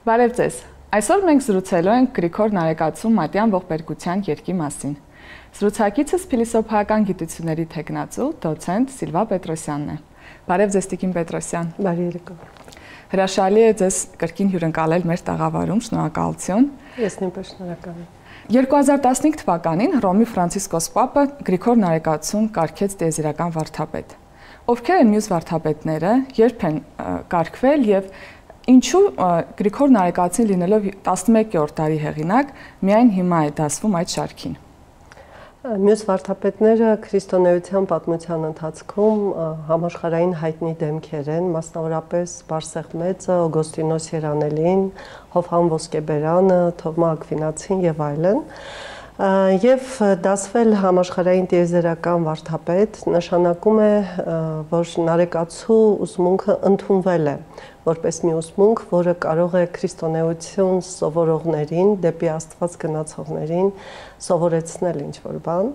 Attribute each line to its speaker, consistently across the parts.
Speaker 1: Բարև ձեզ։ Այսօր մենք զրուցելու ենք Գրիգոր Նարեկացու մատյան ողբերգության երգի մասին։ Զրուցակիցս փիլիսոփայական գիտությունների թեկնածու դոցենտ Սիլվա Պետրոսյանն է։ Բարև ձեզ, Տիկին Պետրոսյան։
Speaker 2: Բարի երեկո։
Speaker 1: Հրաշալի է ձեզ կրկին հյուրընկալել մեր տաղավարում, շնորհակալություն։
Speaker 2: Ես նույնպես շնորհակալ եմ։
Speaker 1: 2015 թվականին Հռոմի Ֆրանցիսկոս Պապը Գրիգոր Նարեկացուն կարգեց տիեզերական վարդապետ։ Ովքեր են մյուս վարդապետները, երբ են կարգվել եւ ինչու Գրիգոր Նարեկացին լինելով 11-րդ դարի հեղինակ միայն հիմա է դասվում այդ շարքին։
Speaker 2: Մյուս վարդապետները քրիստոնեության պատմության ընթացքում համաշխարհային հայտնի դեմքեր են, մասնավորապես Բարսեղ Մեծը, Օգոստինոս Երանելին, Հովհան Ոսկեբերանը, Թովմա Ակվինացին եւ այլն։ Եվ դասվել համաշխարհային տիեզերական վարդապետ նշանակում է, որ Նարեկացու ուսմունքը ընդունվել է որպես մի ուսմունք, որը կարող է քրիստոնեություն սովորողներին, դեպի Աստված գնացողներին սովորեցնել ինչ-որ բան։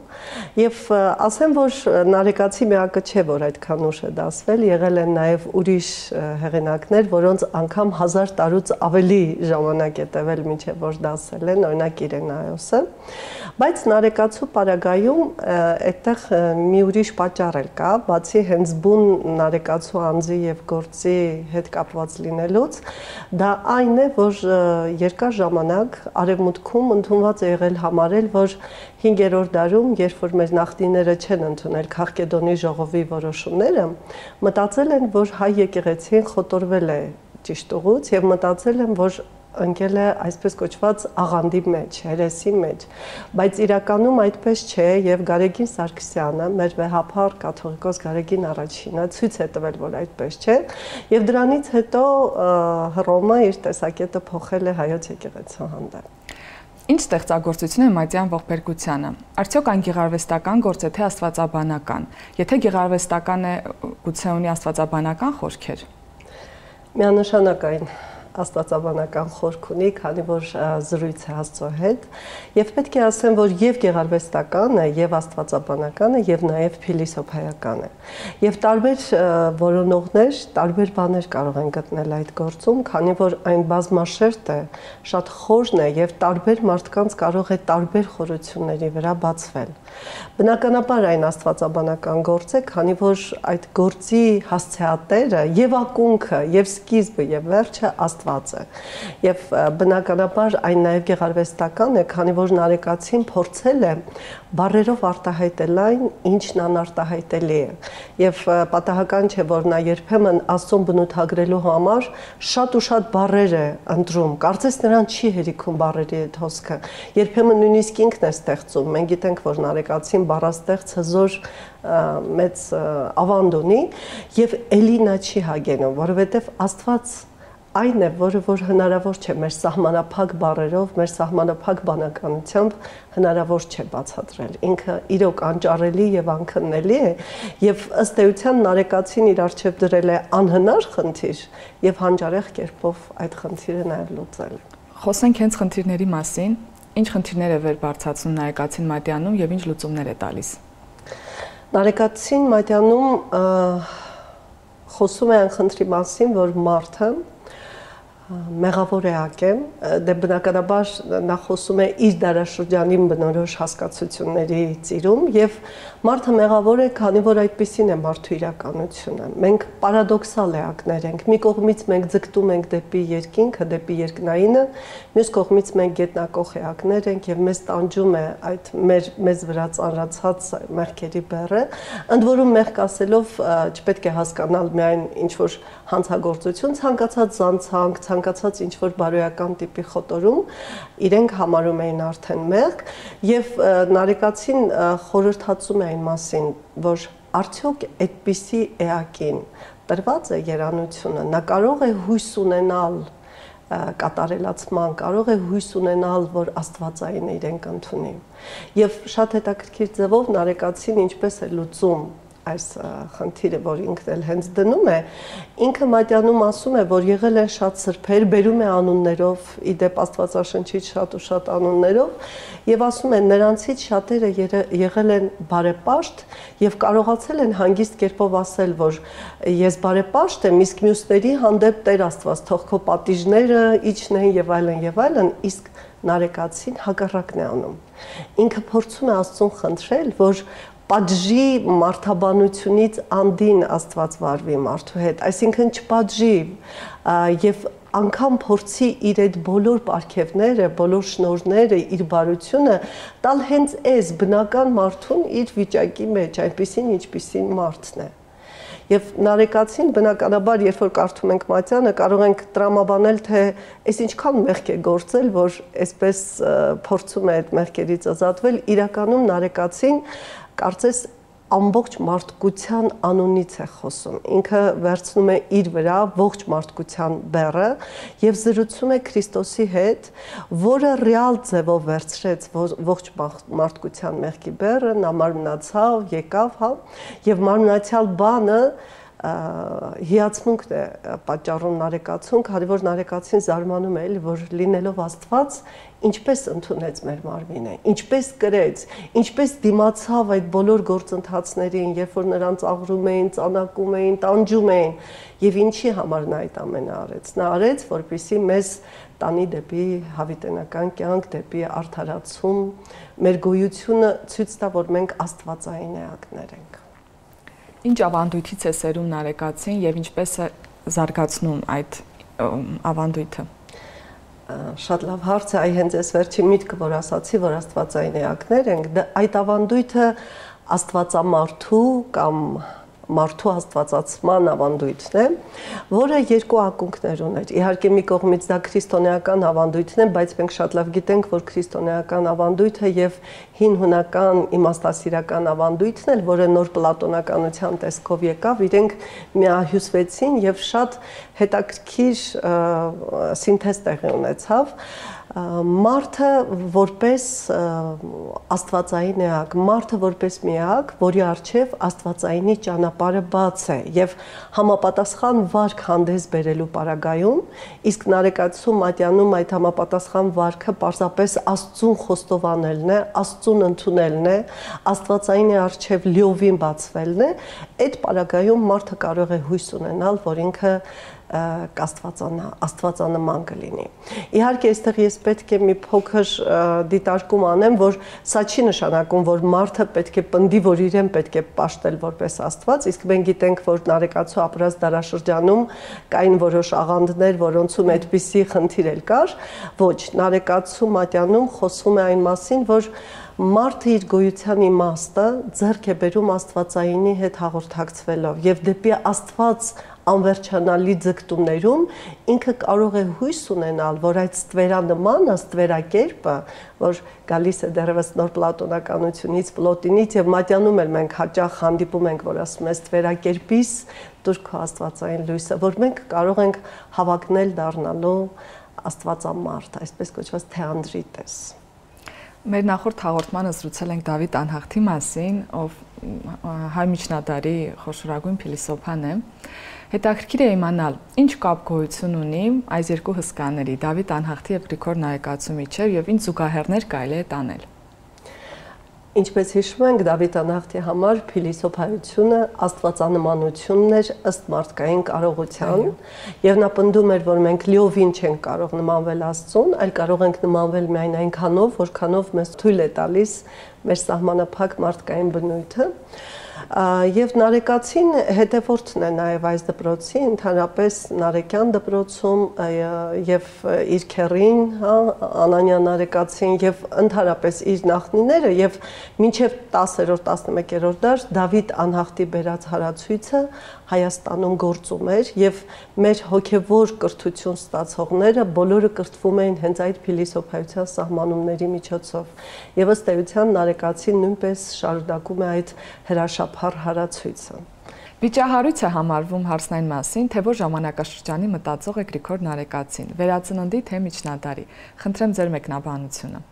Speaker 2: Եվ ասեմ, որ Նարեկացի միակը չէ, որ այդքան ուշ է դասվել, եղել են նաև ուրիշ հեղինակներ, որոնց անգամ 1000 տարուց ավելի ժամանակ է տևել, մինչև որ դասել են, օրինակ Իրենայոսը։ Բայց Նարեկացու պարագայում այդտեղ մի ուրիշ պատճառ էլ կա, բացի հենց բուն Նարեկացու անձի եւ գործի հետ կապված լինելուց, դա այն է, որ երկար ժամանակ արևմուտքում ընդունված է եղել համարել, որ 5-րդ դարում, երբ որ մեր նախնիները չեն ընդունել Քաղկեդոնի ժողովի որոշումները, մտածել են, որ հայ եկեղեցին խոտորվել է ճիշտ ուղուց եւ մտածել են, որ ընկել է այսպես կոչված աղանդի մեջ, հերեսի մեջ, բայց իրականում այդպես չէ եւ Գարեգին Սարգսյանը, մեր վեհափառ կաթողիկոս Գարեգին առաջինը ցույց է տվել, որ այդպես չէ եւ դրանից հետո Հռոմը իր տեսակետը փոխել է հայոց եկեղեցու հանդեպ։
Speaker 1: Ինչ ստեղծագործություն է մատյան ողբերգությանը։ Արդյոք այն գեղարվեստական գործ է թե աստվածաբանական։ Եթե գեղարվեստական է, գուցե ունի աստվածաբանական խորքեր։
Speaker 2: Միանշանակ այն աստվածաբանական խորք ունի, քանի որ զրույց է Աստծո հետ, եւ պետք է ասեմ, որ եւ գեղարվեստական է, եւ աստվածաբանական է, եւ նաեւ փիլիսոփայական է։ Եվ տարբեր որոնողներ, տարբեր բաներ կարող են գտնել այդ գործում, քանի որ այն բազմաշերտ է, շատ խորն է եւ տարբեր մարդկանց կարող է տարբեր խորությունների վրա բացվել։ Բնականաբար այն աստվածաբանական գործ է, քանի որ այդ գործի հասցեատերը եւ ակունքը, եւ սկիզբը, եւ վերջը Աստված է։ Եվ բնականաբար այն նաեւ գեղարվեստական է, քանի որ Նարեկացին փորձել է բառերով արտահայտել այն, ինչն անարտահայտելի է։ Եվ պատահական չէ, որ նա երբեմն Աստծուն բնութագրելու համար շատ ու շատ բառեր է ընտրում։ Կարծես նրան չի հերիքում բառերի այդ հոսքը։ Երբեմն նույնիսկ ինքն է ստեղծում։ Մենք գիտենք, որ Նարեկացին բառաստեղծ հզոր մեծ ավանդ ունի եւ էլի նա չի հագենում, որովհետեւ Աստված այն է, որ հնարավոր չէ մեր սահմանափակ բառերով, մեր սահմանափակ բանականությամբ հնարավոր չէ բացատրել։ Ինքը իրոք անճարելի եւ անքննելի է եւ ըստ էության Նարեկացին իր առջեւ դրել է անհնար խնդիր եւ հանճարեղ կերպով այդ խնդիրը նաեւ լուծել։
Speaker 1: Խոսենք հենց խնդիրների մասին, ինչ խնդիրներ է վեր բարձրացնում Նարեկացին մատյանում եւ ինչ լուծումներ է տալիս։
Speaker 2: Նարեկացին մատյանում խոսում է այն խնդրի մասին, որ մարդը մեղավոր էակ է, դե բնականաբար նա խոսում է իր դարաշրջանին բնորոշ հասկացությունների ծիրում եւ մարդը մեղավոր է, քանի որ այդպեսին է մարդու իրականությունը։ Մենք պարադոքսալ էակներ ենք։ Մի կողմից մենք ձգտում ենք դեպի երկինքը, դեպի երկնայինը, մյուս կողմից մենք գետնակող էակներ ենք եւ մեզ տանջում է այդ մեզ վրա ծանրացած մեղքերի բեռը։ Ընդ որում մեղք ասելով չպետք է հասկանալ միայն ինչ որ հանցագործություն, ցանկացած զանցանք, ցանկացած ինչ-որ բարոյական տիպի խոտորում իրենք համարում էին արդեն մեղք եւ Նարեկացին խորհրդածում է այն մասին, որ արդյոք այդպիսի էակին տրված է երանությունը, նա կարող է հույս ունենալ կատարելացման, կարող է հույս ունենալ, որ աստվածային իրենք ընդունի։ Եվ շատ հետաքրքիր ձևով Նարեկացին ինչպես է լուծում այս խնդիրը, որ ինքն էլ հենց դնում է, ինքը Մատյանում ասում է, որ եղել են շատ սրբեր, բերում է անուններով, իդեպ Աստվածաշնչից շատ ու շատ անուններով, եւ ասում են նրանցից շատերը եղել են բարեպաշտ եւ կարողացել են հանգիստ կերպով ասել, որ ես բարեպաշտ եմ, իսկ մյուսների հանդեպ Տեր Աստված թող քո պատիժները իջնեն եւ այլն, իսկ Նարեկացին հակառակն է անում։ Ինքը փորձում է Աստծուն խնդրել, որ պատժի մարդաբանությունից անդին Աստված վարվի մարդու հետ, այսինքն չպատժի եւ անգամ փորձի իր այդ բոլոր պարգևները, բոլոր շնորհները, իր բարությունը տալ հենց այս բնական մարդուն իր վիճակի մեջ, այնպիսին ինչպիսին մարդն է։ Եվ Նարեկացին բնականաբար, երբ որ կարդում ենք Մատյանը, կարող ենք տրամաբանել, թե այս ինչքան մեղք է գործել, որ այսպես փորձում է այդ մեղքերից ազատվել, իրականում Նարեկացին կարծես ամբողջ մարդկության անունից է խոսում։ Ինքը վերցնում է իր վրա ողջ մարդկության բեռը եւ զրուցում է Քրիստոսի հետ, որը ռեալ ձևով վերցրեց ողջ մարդկության մեղքի բեռը, նա մարմնացավ, եկավ, հա, եւ մարմնացյալ բանը հիացմունքն է պատճառում Նարեկացուն, քանի որ Նարեկացին զարմանում է, որ լինելով Աստված ինչպես ընդունեց մեր մարմինը, ինչպես կրեց, ինչպես դիմացավ այդ բոլոր գործընթացներին, երբ որ նրանց աղրում էին, ծանակում էին, տանջում էին, եւ ինչի համար նա այդ ամենը արեց։ Նա արեց, որպեսզի մեզ տանի դեպի հավիտենական կյանք, դեպի արդարացում, մեր գոյությունը ցույց տա, որ մենք աստվածային էակներ ենք։
Speaker 1: Ինչ ավանդույթից է սերում Նարեկացին եւ ինչպես է զարգացնում այդ ավանդույթը։
Speaker 2: Շատ լավ հարց է, այ հենց այս վերջի միտքը, որ ասացի, որ աստվածային էակներ ենք, այդ ավանդույթը աստվածամարդու կամ մարդու աստվածացման ավանդույթն է, որը երկու ակունքներ ուներ։ Իհարկե մի կողմից դա քրիստոնեական ավանդույթն է, բայց մենք շատ լավ գիտենք, որ քրիստոնեական ավանդույթը եւ հին հունական իմաստասիրական ավանդույթն էլ, որը նոր պլատոնականության տեսքով եկավ, իրենք միահյուսվեցին եւ շատ հետաքրքիր սինթեզ տեղի ունեցավ։ Մարդը որպես աստվածային էակ, մարդը որպես մի էակ, որի առջև աստվածայինի ճանապարհը բաց է եւ համապատասխան վարք հանդես բերելու պարագայում, իսկ Նարեկացու Մատյանում այդ համապատասխան վարքը պարզապես Աստծուն խոստովանելն է, Աստծուն ընդունելն է, աստվածայինի առջև լիովին բացվելն է, այդ պարագայում մարդը կարող է հույս ունենալ, որ ինքը աստվածանման կլինի։ Իհարկե, այստեղ ես պետք է մի փոքր դիտարկում անեմ, որ սա չի նշանակում, որ մարդը պետք է պնդի, որ իրեն պետք է պաշտել որպես Աստված, իսկ մենք գիտենք, որ Նարեկացու ապրած դարաշրջանում կային որոշ աղանդներ, որոնցում այդպիսի խնդիր էլ կար, ոչ, Նարեկացու Մատյանում խոսվում է այն մասին, որ մարդը իր գոյության իմաստը ձեռք է բերում աստվածայինի հետ հաղորդակցվելով եւ դեպի Աստված անվերջանալի ձգտումներում ինքը կարող է հույս ունենալ, որ այդ ստվերանմանը, ստվերակերպը, որ գալիս է դեռևս նոր պլատոնականությունից, Պլոտինից եւ Մատյանում էլ մենք հաճախ հանդիպում ենք, որ ասում է ստվերակերպից դուր քո աստվածային լույսը, որ մենք կարող ենք հավակնել դառնալու աստվածամարդ, այսպես կոչված թեանդրիտես։
Speaker 1: Մեր նախորդ հաղորդմանը զրուցել ենք Դավիթ Անհախտի մասին, ով հայ միջնադարի խոշորագույն փիլիսոփան է։ Հետաքրքիր է իմանալ, ինչ կապ գոյություն ունի այս երկու հսկաների՝ Դավիթ Անհախտի եւ Գրիգոր Նարեկացու միջև եւ ինչ զուգահեռներ կարելի է տանել։
Speaker 2: Ինչպես հիշում ենք, Դավիթ Անհախտի համար փիլիսոփայությունը աստվածանմանությունն էր ըստ մարդկային կարողության, եւ նա պնդում էր, որ մենք լիովին չենք կարող նմանվել Աստծուն, այլ կարող ենք նմանվել միայն այնքանով, որքանով մեզ թույլ է տալիս մեր սահմանափակ մարդկային բնույթը։ Եվ Նարեկացին հետևորդն է նաև այս դպրոցի, ընդհանրապես Նարեկյան դպրոցում եւ իր քեռին, Անանյա Նարեկացին եւ ընդհանրապես իր նախնիները եւ մինչեւ 10-րդ 11-րդ դար Դավիթ Անհախտի բերած հարացույցը Հայաստանում գործում էր եւ մեր հոգեվոր կրթություն ստացողները բոլորը կրթվում էին հենց այդ փիլիսոփայության սահմանումների միջոցով եւ ըստ էության Նարեկացին նույնպես շարունակում է այդ հրաշափառ հարացույցը։
Speaker 1: Վիճահարույց է համարվում հարցն այն մասին, թե որ ժամանակաշրջանի մտածող է Գրիգոր Նարեկացին, վերածննդի թե միջնադարի։ Խնդրեմ ձեր մեկնաբանությունը։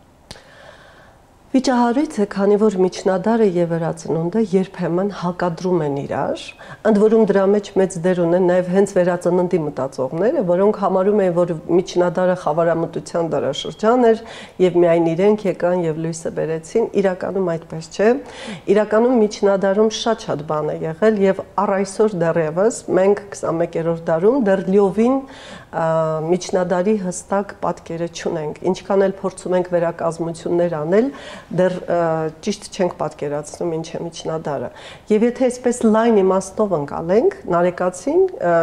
Speaker 2: Վիճահարույց է, քանի որ միջնադարը եւ վերածնունդը երբեմն հակադրում են իրար, ընդ որում դրա մեջ մեծ դեր ունեն նաեւ հենց վերածննդի մտածողները, որոնք համարում են, որ միջնադարը խավարամտության դարաշրջան էր եւ միայն իրենք եկան եւ լույսը բերեցին, իրականում այդպես չէ։ Իրականում միջնադարում շատ բան է եղել եւ առ այսօր դեռևս մենք 21-րդ դարում դեռ լիովին միջնադարի հստակ պատկերը չունենք, ինչքան էլ փորձում ենք վերակազմություններ անել, դեռ ճիշտ չենք պատկերացնում ինչ է միջնադարը։ Եվ եթե այսպես լայն իմաստով ընկալենք, Նարեկացին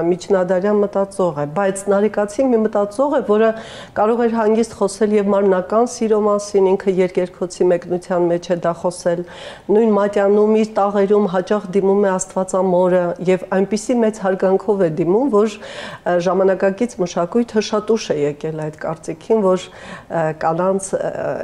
Speaker 2: միջնադարյան մտածող է, բայց Նարեկացին մի մտածող է, որը կարող էր հանգիստ խոսել եւ մարմնական սիրո մասին, ինքը երկերքոցի մեկնության մեջ է դա խոսել, նույն մատյանում իր տաղերում հաճախ դիմում է Աստվածամորը եւ այնպիսի մեծ հարգանքով է դիմում, որ ժամանակակից մշակույթը շատ ուշ է եկել այդ կարծիքին, որ կանանց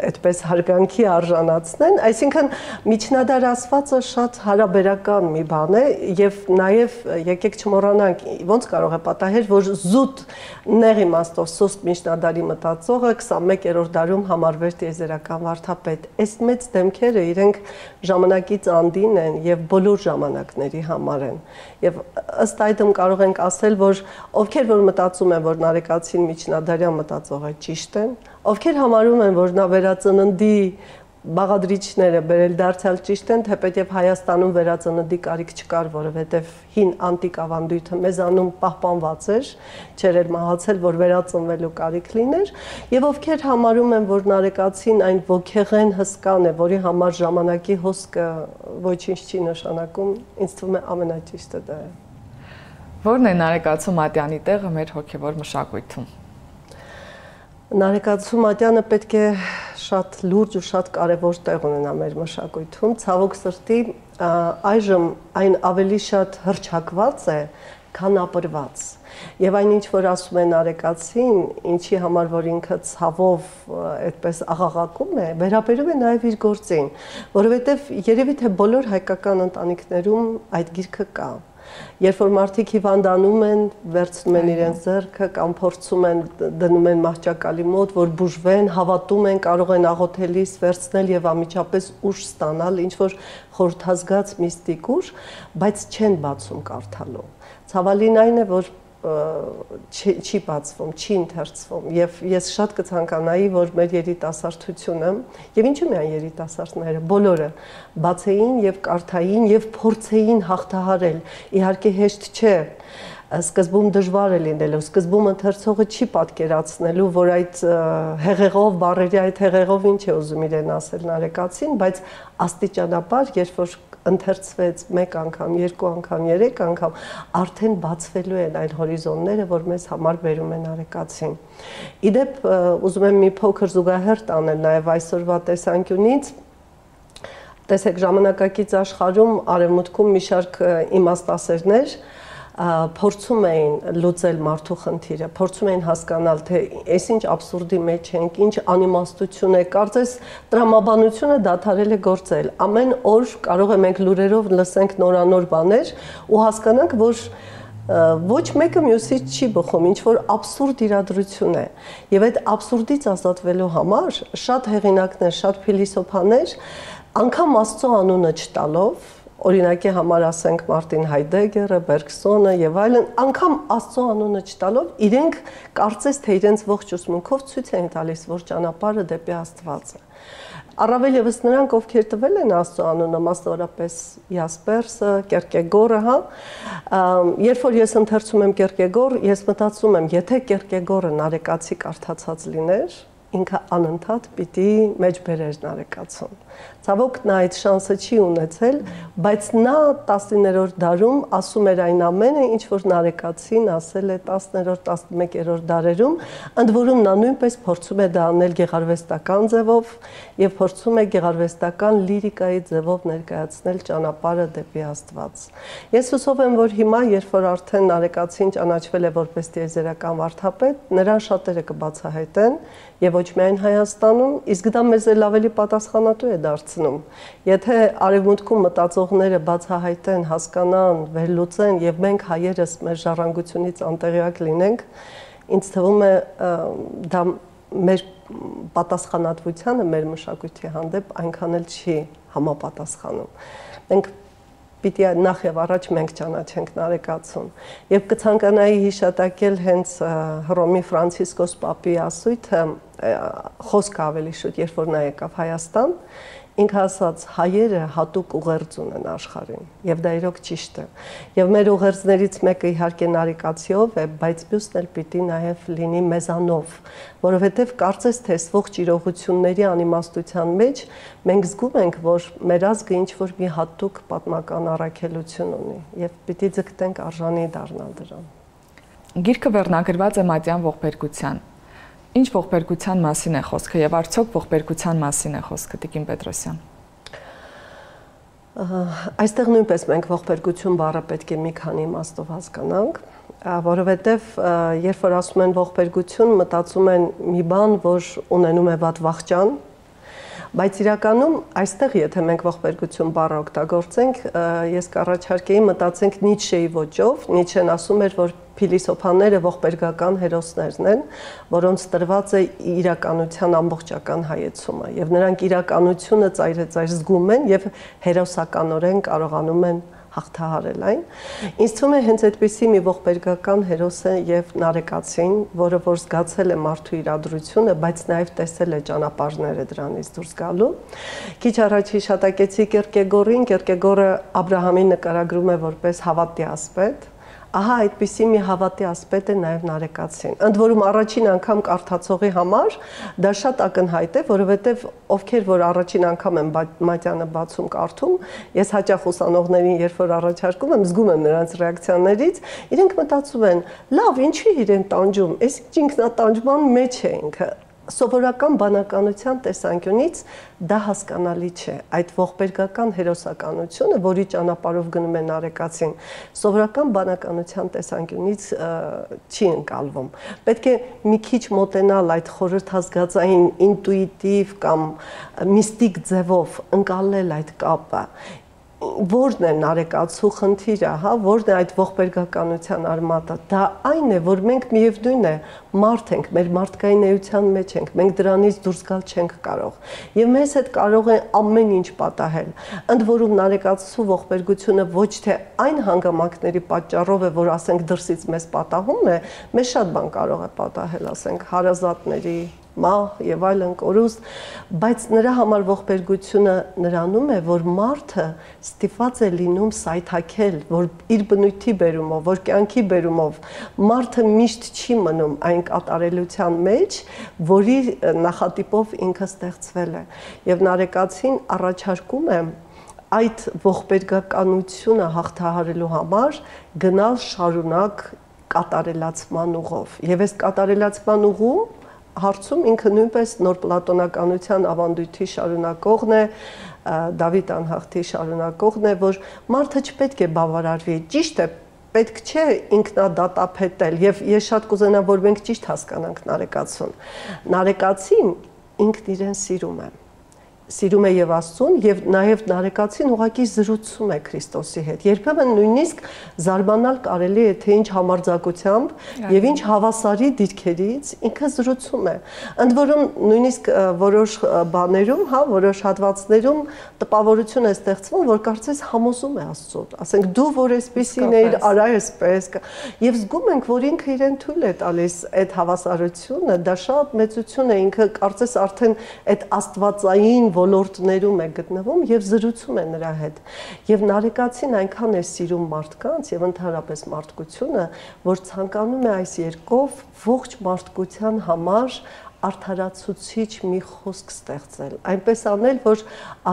Speaker 2: այդպես հարգանքի արժանացնեն, այսինքն միջնադար ասվածը շատ հարաբերական մի բան է եւ նաեւ եկեք չմոռանանք ոնց կարող է պատահել, որ զուտ նեղ իմաստով սոստ միջնադարի մտածողը 21-րդ դարում համարվեր տիեզերական վարդապետ։ Այս մեծ դեմքերը իրենք ժամանակից անդին են եւ բոլոր ժամանակների համար են։ Եվ ըստ այդմ կարող ենք ասել, որ ովքեր որ մտածում են, որ Նարեկացին միջնադարյան մտածող է, ճիշտ են, ովքեր համարում են, որ նա վերածննդի բաղադրիչները բերել դարձյալ ճիշտ են, թեպետև Հայաստանում վերածննդի կարիք չկար, որովհետև հին անտիկ ավանդույթը մեզանում պահպանված էր, չէր էլ մահացել, որ վերածնվելու կարիք լիներ, եւ ովքեր համարում են, որ Նարեկացին այն ոգեղեն հսկան է, որի համար ժամանակի հոսքը ոչինչ չի նշանակում, ինձ թվում է ամենաճիշտը դա է։
Speaker 1: Որն է Նարեկացու Մատյանի տեղը մեր հոգևոր մշակույթում։
Speaker 2: Նարեկացու Մատյանը պետք է շատ լուրջ ու շատ կարևոր տեղ ունենա մեր մշակույթում, ցավոք սրտի այժմ այն ավելի շատ հռչակված է, քան ապրված։ Եվ այն ինչ որ ասում է Նարեկացին, ինչի համար որ ինքը ցավով այդպես աղաղակում է, վերաբերում է նաև իր գործին, որովհետև երևի թե բոլոր հայկական ընտանիքներում այդ գիրքը կա։ Երբ որ մարդիկ հիվանդանում են, վերցնում են իրենց ձեռքը կամ փորձում են դնում են մահճակալի մոտ, որ բուժվեն, հավատում են, կարող են աղոթելիս վերցնել եւ անմիջապես ուժ ստանալ, ինչ որ խորհրդազգաց միստիկ ուժ, բայց չեն բացում կարդալու։ Ցավալին այն է, որ չի բացվում, չի ընթերցվում եւ ես շատ կցանկանայի, որ մեր երիտասարդությունը եւ ինչու՞ միայն երիտասարդները, բոլորը բացեին եւ կարդային եւ փորձեին հաղթահարել։ Իհարկե հեշտ չէ, սկզբում դժվար է լինելու, սկզբում ընթերցողը չի պատկերացնելու, որ այդ հեղեղով, բառերի այդ հեղեղով ինչ է ուզում իրեն ասել Նարեկացին, բայց աստիճանաբար, երբ որ ընթերցվեց մեկ անգամ, երկու անգամ, երեք անգամ, արդեն բացվելու են այն հորիզոնները, որ մեզ համար բերում են Նարեկացին։ Իդեպ ուզում եմ մի փոքր զուգահեռ տանել նաև այսօրվա տեսանկյունից, տեսեք ժամանակակից աշխարհում արևմուտքում մի շարք իմաստասերներ փորձում էին լուծել մարդու խնդիրը, փորձում էին հասկանալ, թե այսինչ աբսուրդի մեջ ենք, ինչ անիմաստություն է, կարծես տրամաբանությունը դադարել է գործել։ Ամեն օր կարող է մենք լուրերով լսենք նորանոր բաներ ու հասկանանք, որ ոչ մեկը մյուսից չի բխում, ինչ որ աբսուրդ իրադրություն է։ Եվ այդ աբսուրդից ազատվելու համար շատ հեղինակներ, շատ փիլիսոփաներ անգամ Աստծո անունը չտալով, օրինակի համար ասենք Մարտին Հայդեգերը, Բերգսոնը եւ այլն, անգամ Աստծո անունը չտալով, իրենք կարծես թե իրենց ողջ ուսմունքով ցույց են տալիս, որ ճանապարհը դեպի Աստված է։ Առավել եւս նրանք, ովքեր տվել են Աստծո անունը, մասնավորապես Յասպերսը, Կերկեգորը, հա, երբ որ ես ընթերցում եմ Կերկեգոր, ես մտածում եմ, եթե Կերկեգորը Նարեկացի կարդացած լիներ, ինքը անընդհատ պիտի մեջ բերեր Նարեկացուն։ Ցավոք նա այդ շանսը չի ունեցել, բայց նա 19-րդ դարում ասում էր այն ամենը, ինչ որ Նարեկացին ասել է 10-րդ, 11-րդ դարերում, ընդ որում նա նույնպես փորձում է դա անել գեղարվեստական ձևով եւ փորձում է գեղարվեստական լիրիկայի ձևով ներկայացնել ճանապարհը դեպի Աստված։ Ես հուսով եմ, որ հիմա, երբ որ արդեն Նարեկացին ճանաչվել է որպես տիեզերական վարդապետ, նրան շատերը կբացահայտեն եւ ոչ միայն Հայաստանում, իսկ դա մեզ էլ ավելի պատասխանատու է դարձնում։ Եթե արևմուտքում մտածողները բացահայտեն, հասկանան, վերլուծեն եւ մենք հայերս մեր ժառանգությունից անտեղյակ լինենք, ինձ թվում է դա մեր պատասխանատվությանը մեր մշակույթի հանդեպ այնքան էլ չի համապատասխանում։ Մենք պիտի նախ եւ առաջ մենք ճանաչենք Նարեկացուն։ Եվ կցանկանայի հիշատակել հենց Հռոմի Ֆրանցիսկոս Պապի ասույթը, խոսքը ավելի շուտ, երբ որ նա եկավ Հայաստան, ինքը ասաց հայերը հատուկ ուղերձ ունեն աշխարհին, եւ դա իրոք ճիշտ է։ Եվ մեր ուղերձներից մեկը իհարկե Նարեկացիով է, բայց մյուսն էլ պիտի նաեւ լինի մեզանով, որովհետեւ կարծես թե ողջ իրողությունների անիմաստության մեջ մենք զգում ենք, որ մեր ազգը ինչ որ մի հատուկ պատմական առաքելություն ունի եւ պիտի ձգտենք արժանի դառնալ դրան։
Speaker 1: Գիրքը վերնագրված է Մատյան ողբերգության։ Ինչ ողբերգության մասին է խոսքը եւ արդյոք ողբերգության մասին է խոսքը, Տիկին Պետրոսյան։
Speaker 2: Այստեղ նույնպես մենք ողբերգություն բառը պետք է մի քանի իմաստով հասկանանք, որովհետեւ երբ որ ասում են ողբերգություն, մտածում են մի բան, որ ունենում է վատ վախճան, բայց իրականում այստեղ եթե մենք ողբերգություն բառը օգտագործենք, ես կառաջարկեի մտածենք Նիցշեի ոճով, Նիցշեն ասում էր, որ փիլիսոփաները ողբերգական հերոսներն են, որոնց տրված է իրականության ամբողջական հայեցումը, եւ նրանք իրականությունը ծայրեծայր զգում են եւ հերոսականորեն կարողանում են հաղթահարել այն։ Ինձ թվում է հենց այդպիսի մի ողբերգական հերոս է եւ Նարեկացին, որը որ զգացել է մարդու իրադրությունը, բայց նաեւ տեսել է ճանապարհները դրանից դուրս գալու։ Քիչ առաջ հիշատակեցի Կերկեգորին, Կերկեգորը Աբրահամին նկարագրում է որպես հավատի ասպետ։ Ահա այդպիսի մի հավատի ասպետ է նաև Նարեկացին։ Ընդ որում առաջին անգամ կարդացողի համար դա շատ ակնհայտ է, որովհետև ովքեր որ առաջին անգամ են Մատյանը բացում կարդում, ես հաճախ ուսանողներին երբ որ առաջարկում եմ, զգում եմ նրանց ռեակցիաներից, իրենք մտածում են, լավ, ինչի իրեն տանջում, այս ինքնատանջման մեջ է ինքը։ Սովորական բանականության տեսանկյունից դա հասկանալի չէ, այդ ողբերգական հերոսականությունը, որի ճանապարհով գնում է Նարեկացին, սովորական բանականության տեսանկյունից չի ընկալվում։ Պետք է մի քիչ մոտենալ այդ խորհրդազգացային ինտուիտիվ կամ միստիկ ձևով ընկալել այդ կապը։ Որն է Նարեկացու խնդիրը, հա, որն է այդ ողբերգականության արմատը, դա այն է, որ մենք միևնույն է մարդ ենք, մեր մարդկային էության մեջ ենք, մենք դրանից դուրս գալ չենք կարող։ Եվ մեզ հետ կարող է ամեն ինչ պատահել։ Ընդ որում Նարեկացու ողբերգությունը ոչ թե այն հանգամանքների պատճառով է, որ ասենք դրսից մեզ պատահում է, մեզ շատ բան կարող է պատահել, ասենք հարազատների մահ եւ այլն կորուստ, բայց նրա համար ողբերգությունը նրանում է, որ մարդը ստիպված է լինում սայթաքել, որ իր բնույթի բերումով, որ կյանքի բերումով մարդը միշտ չի մնում այն կատարելության մեջ, որի նախատիպով ինքը ստեղծվել է։ Եվ Նարեկացին առաջարկում է այդ ողբերգականությունը հաղթահարելու համար գնալ շարունակ կատարելացման ուղով։ Եվ այս կատարելացման ուղում հարցում ինքը նույնպես նոր պլատոնականության ավանդույթի շարունակողն է, Դավիթ անհախտի շարունակողն է, որ մարդը չպետք է բավարարվի, ճիշտ է, պետք չէ ինքնադատապետել, եւ ես շատ կուզենամ, որ մենք ճիշտ հասկանանք Նարեկացուն։ Նարեկացին ինքն իրեն սիրում է եւ Աստծուն եւ նաեւ Նարեկացին ուղղակի զրուցում է Քրիստոսի հետ։ Երբեմն նույնիսկ զարմանալ կարելի է թե ինչ համարձակությամբ եւ ինչ հավասարի դիրքերից ինքը զրուցում է։ Ընդ որում նույնիսկ որոշ բաներում, հա, որոշ հատվածներում տպավորություն է ստեղծվում, որ կարծես համոզում է Աստծուն։ Ասենք դու որ այսպեսին էիր, արա այսպես եւ զգում ենք, որ ինքը իրեն թույլ է տալիս այդ հավասարությունը, դա շատ մեծություն է, ինքը կարծես արդեն այդ աստվածային ոլորտներում է գտնվում եւ զրուցում է նրա հետ։ Եվ Նարեկացին այնքան է սիրում մարդկանց եւ ընդհանրապես մարդկությունը, որ ցանկանում է այս երկով ողջ մարդկության համար արդարացուցիչ մի խոսք ստեղծել։ Այնպես անել, որ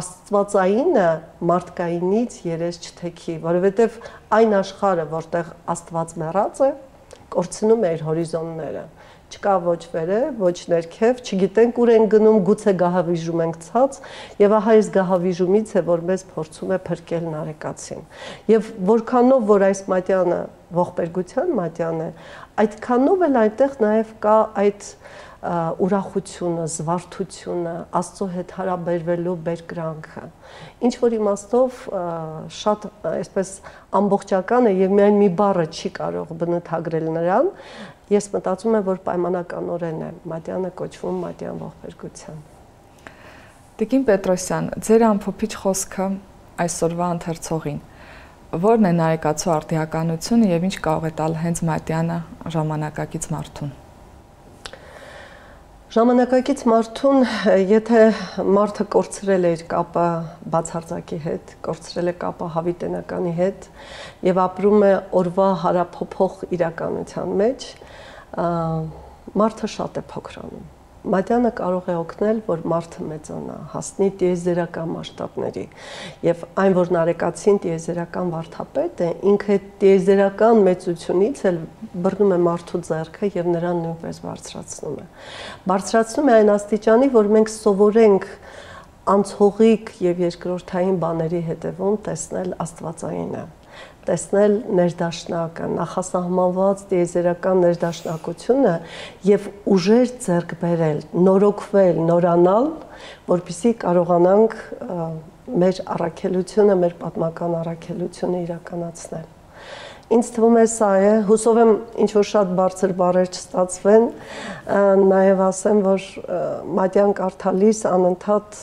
Speaker 2: աստվածայինը մարդկայինից երես չթեքի, որովհետեւ այն աշխարհը, որտեղ Աստված մեռած է, կորցնում է իր հորիզոնները։ Չկա ոչ վերև, ոչ ներքև, չգիտենք ուր են գնում, գուցե գահավիժում ենք ցած, եւ ահա այս գահավիժումից է, որ մեզ փորձում է փրկել Նարեկացին։ Եվ որքանով որ այս Մատյանը ողբերգության Մատյան է, այդքանով էլ այնտեղ նաեւ կա այդ ուրախությունը, զվարթությունը, Աստծո հետ հարաբերվելու բերկրանքը։ Ինչ որ իմաստով շատ այսպես ամբողջական է եւ միայն մի բառը չի կարող բնութագրել նրան, ես մտածում եմ, որ պայմանականորեն է Մատյանը կոչվում Մատյան ողբերգության։
Speaker 1: Տիկին Պետրոսյան, ձեր ամփոփիչ խոսքը այսօրվա ընթերցողին, որն է նարեկացու արդիականությունը եւ ինչ կարող է տալ հենց Մատյանը ժամանակակից մարդուն։
Speaker 2: Ժամանակակից մարդուն, եթե մարդը կորցրել է իր կապը բացարձակի հետ, կորցրել է կապը հավիտենականի հետ եւ ապրում է օրվա հարափոփող իրականության մեջ, մարդը շատ է փոքրանում։ Մատյանը կարող է օգնել, որ մարդը մեծանա, հասնի տիեզերական մասշտաբների եւ այն, որ նարեկացին տիեզերական վարդապետ է, ինքը տիեզերական մեծությունից էլ բռնում է մարդու ձեռքը եւ նրան նույնպես բարձրացնում է։ Բարձրացնում է այն աստիճանի, որ մենք սովորենք անցողիկ եւ երկրորդային բաների հետևում տեսնել աստվածայինը, տեսնել ներդաշնակը, նախասահմանված տիեզերական ներդաշնակությունը եւ ուժեր ձեռք բերել, նորոգվել, նորանալ, որպեսզի կարողանանք մեր առաքելությունը, մեր պատմական առաքելությունը իրականացնել։ Ինձ թվում է սա է, հուսով եմ ինչ որ շատ բարձր բառեր չստացվեն, նաեւ ասեմ, որ Մատյան կարդալիս անընդհատ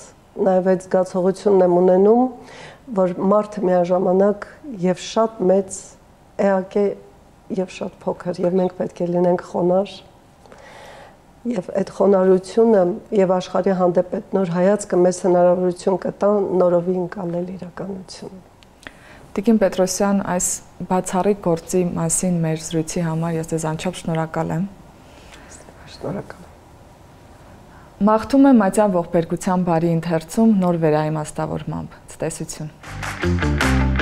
Speaker 2: նաեւ այդ զգացողությունն եմ ունենում, որ մարդը միաժամանակ եւ շատ մեծ էակ է եւ շատ փոքր եւ մենք պետք է լինենք խոնար եւ այդ խոնարհությունը եւ աշխարհի հանդեպ այդ նոր հայացքը մեզ հնարավորություն կտան նորովի ընկալել իրականությունը։
Speaker 1: Տիկին Պետրոսյան, այս բացառիկ գործի մասին մեր զրույցի համար ես ձեզ անչափ շնորհակալ եմ։
Speaker 2: Շնորհակալ։
Speaker 1: Մաղթում եմ Մատյան ողբերգության բարի ընթերցում նոր վերաիմաստավորմամբ։ Ցտեսություն։